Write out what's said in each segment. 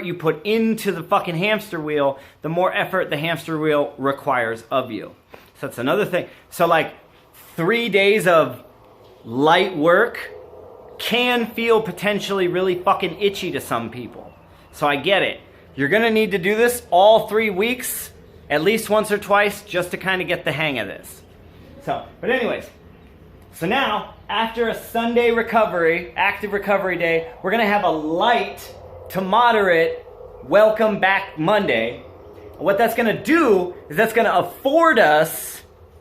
you put into the fucking hamster wheel, the more effort the hamster wheel requires of you. So that's another thing. So like 3 days of light work can feel potentially really fucking itchy to some people. So I get it. You're gonna need to do this all 3 weeks, at least once or twice, just to kind of get the hang of this. So, but anyways, so now after a Sunday recovery, active recovery day, we're gonna have a light to moderate welcome back Monday. What that's gonna do is that's gonna afford us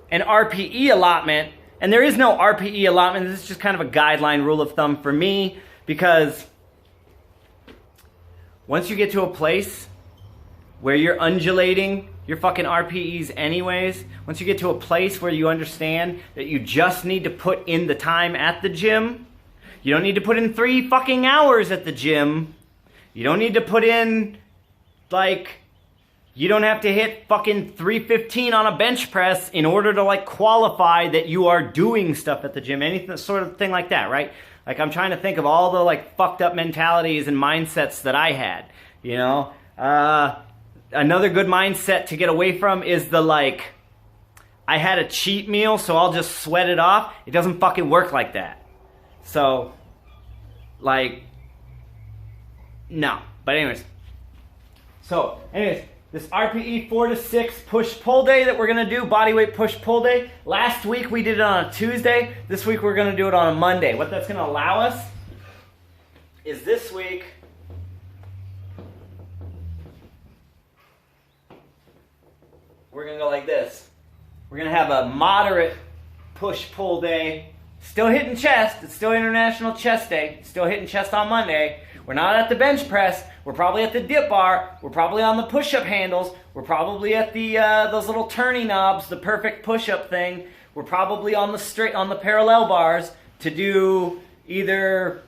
an RPE allotment. And there is no RPE allotment. This is just kind of a guideline rule of thumb for me, because once you get to a place where you're undulating your fucking RPEs anyways, once you get to a place where you understand that you just need to put in the time at the gym, you don't need to put in 3 fucking hours at the gym. You don't need to put in, like, you don't have to hit fucking 315 on a bench press in order to, like, qualify that you are doing stuff at the gym. Anything, sort of thing like that, right? Like, I'm trying to think of all the, like, fucked up mentalities and mindsets that I had, you know? Another good mindset to get away from is the, like, I had a cheat meal, so I'll just sweat it off. It doesn't fucking work like that. So, like, no. But anyways. So, anyways, this RPE 4 to 6 push-pull day that we're going to do, bodyweight push-pull day. Last week we did it on a Tuesday. This week we're going to do it on a Monday. What that's going to allow us is this week we're going to go like this. We're going to have a moderate push-pull day. Still hitting chest. It's still International Chest Day. Still hitting chest on Monday. We're not at the bench press. We're probably at the dip bar. We're probably on the push-up handles. We're probably at the those little turning knobs, the perfect push-up thing. We're probably on the parallel bars to do either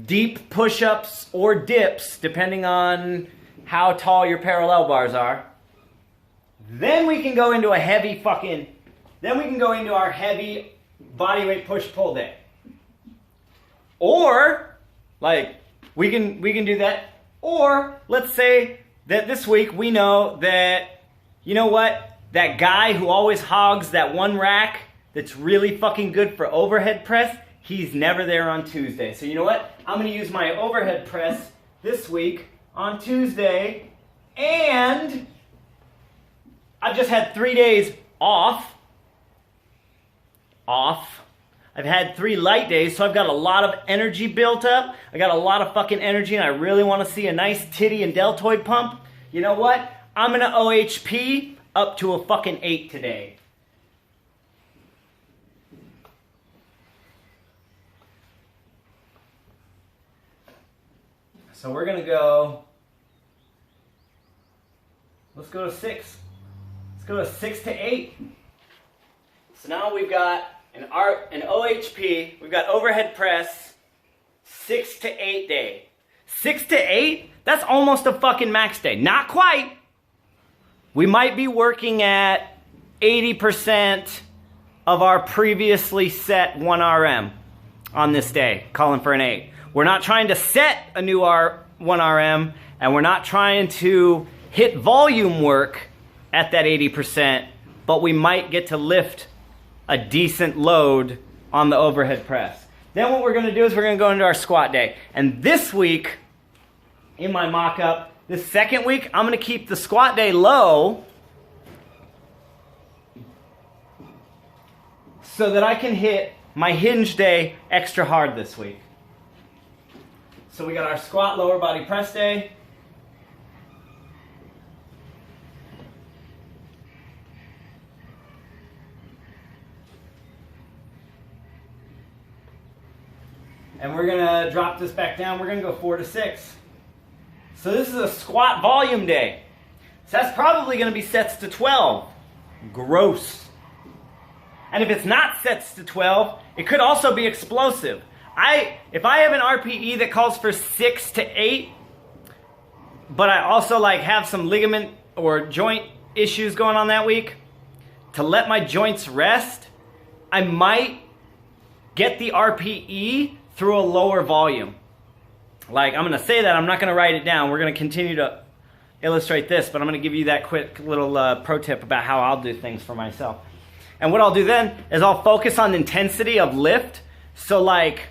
deep push-ups or dips, depending on how tall your parallel bars are. Then we can go into a heavy fucking. Then we can go into our heavy bodyweight push-pull day. Or, like, we can do that. Or, let's say that this week we know that, you know what, that guy who always hogs that one rack that's really fucking good for overhead press, he's never there on Tuesday. So you know what, I'm going to use my overhead press this week on Tuesday, and I've just had 3 days off. I've had 3 light days, so I've got a lot of energy built up. I got a lot of fucking energy, and I really want to see a nice titty and deltoid pump. You know what? I'm going to OHP up to a fucking 8 today. So we're going to go, let's go to 6. Let's go to 6 to 8. So now we've got an OHP, we've got overhead press, 6 to 8 day. 6 to 8? That's almost a fucking max day. Not quite. We might be working at 80% of our previously set 1RM on this day, calling for an 8. We're not trying to set a new 1RM, and we're not trying to hit volume work at that 80%, but we might get to lift a decent load on the overhead press. Then what we're going to do is we're going to go into our squat day. And this week, in my mock-up, this second week, I'm going to keep the squat day low so that I can hit my hinge day extra hard this week. So we got our squat lower body press day. And we're going to drop this back down. We're going to go 4 to 6. So this is a squat volume day. So that's probably going to be sets to 12. Gross. And if it's not sets to 12, it could also be explosive. If I have an RPE that calls for 6 to 8, but I also like have some ligament or joint issues going on that week, to let my joints rest, I might get the RPE through a lower volume. Like, I'm going to say that, I'm not going to write it down. We're going to continue to illustrate this, but I'm going to give you that quick little pro tip about how I'll do things for myself. And what I'll do then is I'll focus on the intensity of lift. So like,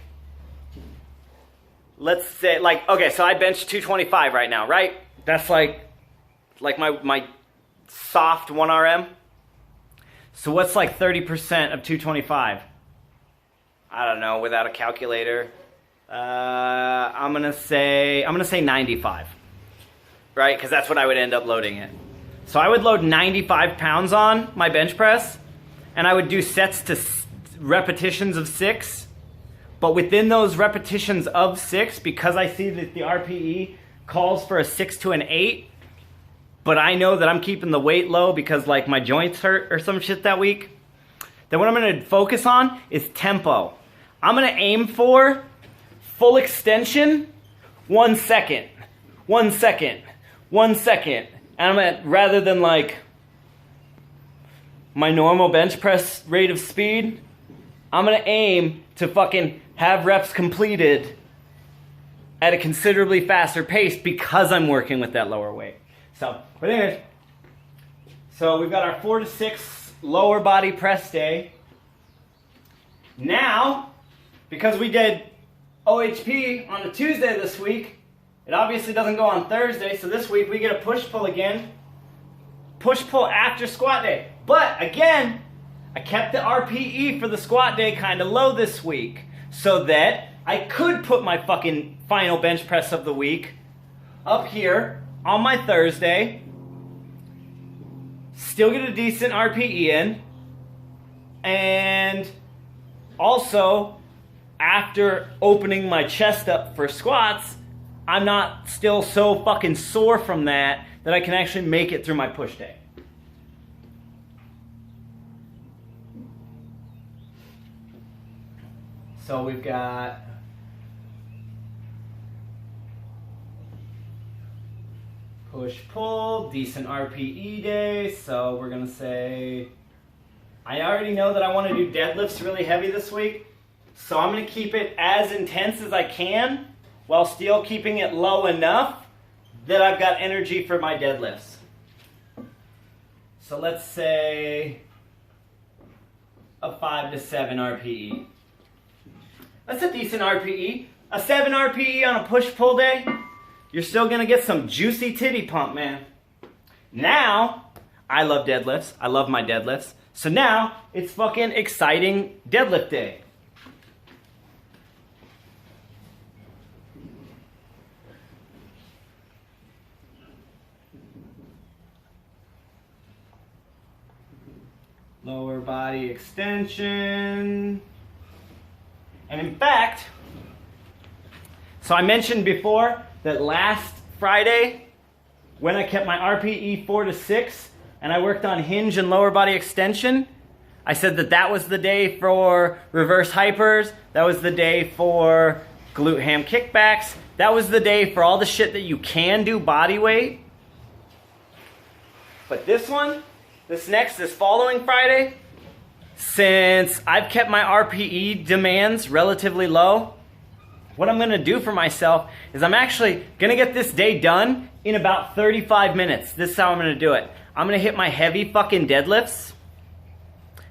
let's say, like, okay, so I bench 225 right now, right? That's like my soft 1RM. So what's like 30% of 225? I don't know, without a calculator. I'm gonna say 95, right? Because that's what I would end up loading it. So I would load 95 pounds on my bench press, and I would do sets to repetitions of 6. But within those repetitions of 6, because I see that the RPE calls for a 6 to an 8, but I know that I'm keeping the weight low because like my joints hurt or some shit that week, then what I'm gonna focus on is tempo. I'm gonna aim for full extension, 1 second, 1 second, 1 second. And I'm at, rather than like my normal bench press rate of speed, I'm gonna aim to fucking have reps completed at a considerably faster pace because I'm working with that lower weight. So, but anyways, so we've got our 4 to 6 lower body press day. Now, because we did OHP on a Tuesday this week, it obviously doesn't go on Thursday, so this week we get a push-pull again. Push-pull after squat day. But again, I kept the RPE for the squat day kind of low this week so that I could put my fucking final bench press of the week up here on my Thursday, still get a decent RPE in, and also after opening my chest up for squats, I'm not still so fucking sore from that I can actually make it through my push day. So we've got push-pull, decent RPE day, so we're gonna say, I already know that I wanna do deadlifts really heavy this week, so I'm gonna keep it as intense as I can while still keeping it low enough that I've got energy for my deadlifts. So let's say a 5 to 7 RPE. That's a decent RPE. A 7 RPE on a push-pull day, you're still gonna get some juicy titty pump, man. Now, I love deadlifts. I love my deadlifts. So now, it's fucking exciting deadlift day. Lower body extension. And in fact, so I mentioned before that last Friday, when I kept my RPE 4 to 6, and I worked on hinge and lower body extension, I said that that was the day for reverse hypers, that was the day for glute ham kickbacks, that was the day for all the shit that you can do body weight. But this one, this following Friday, since I've kept my RPE demands relatively low, what I'm gonna do for myself is I'm actually gonna get this day done in about 35 minutes. This is how I'm gonna do it. I'm gonna hit my heavy fucking deadlifts,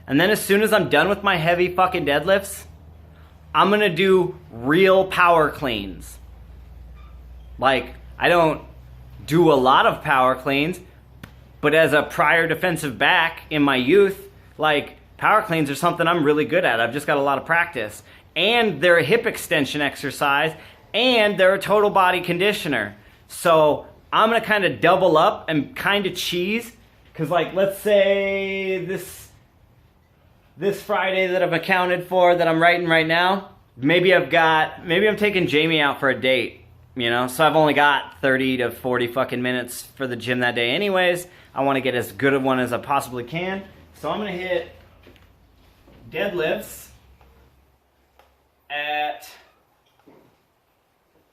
and then as soon as I'm done with my heavy fucking deadlifts, I'm gonna do real power cleans. Like, I don't do a lot of power cleans, but as a prior defensive back in my youth, like, power cleans are something I'm really good at. I've just got a lot of practice. And they're a hip extension exercise, and they're a total body conditioner. So I'm gonna kind of double up and kind of cheese, because like, let's say this Friday that I've accounted for, that I'm writing right now, maybe I'm taking Jamie out for a date, you know? So I've only got 30 to 40 fucking minutes for the gym that day anyways. I wanna get as good a one as I possibly can. So I'm gonna hit deadlifts at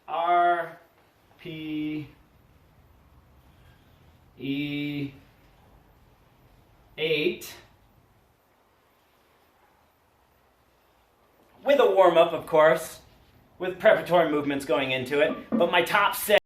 RPE 8 with a warm-up, of course. with preparatory movements going into it. But my top set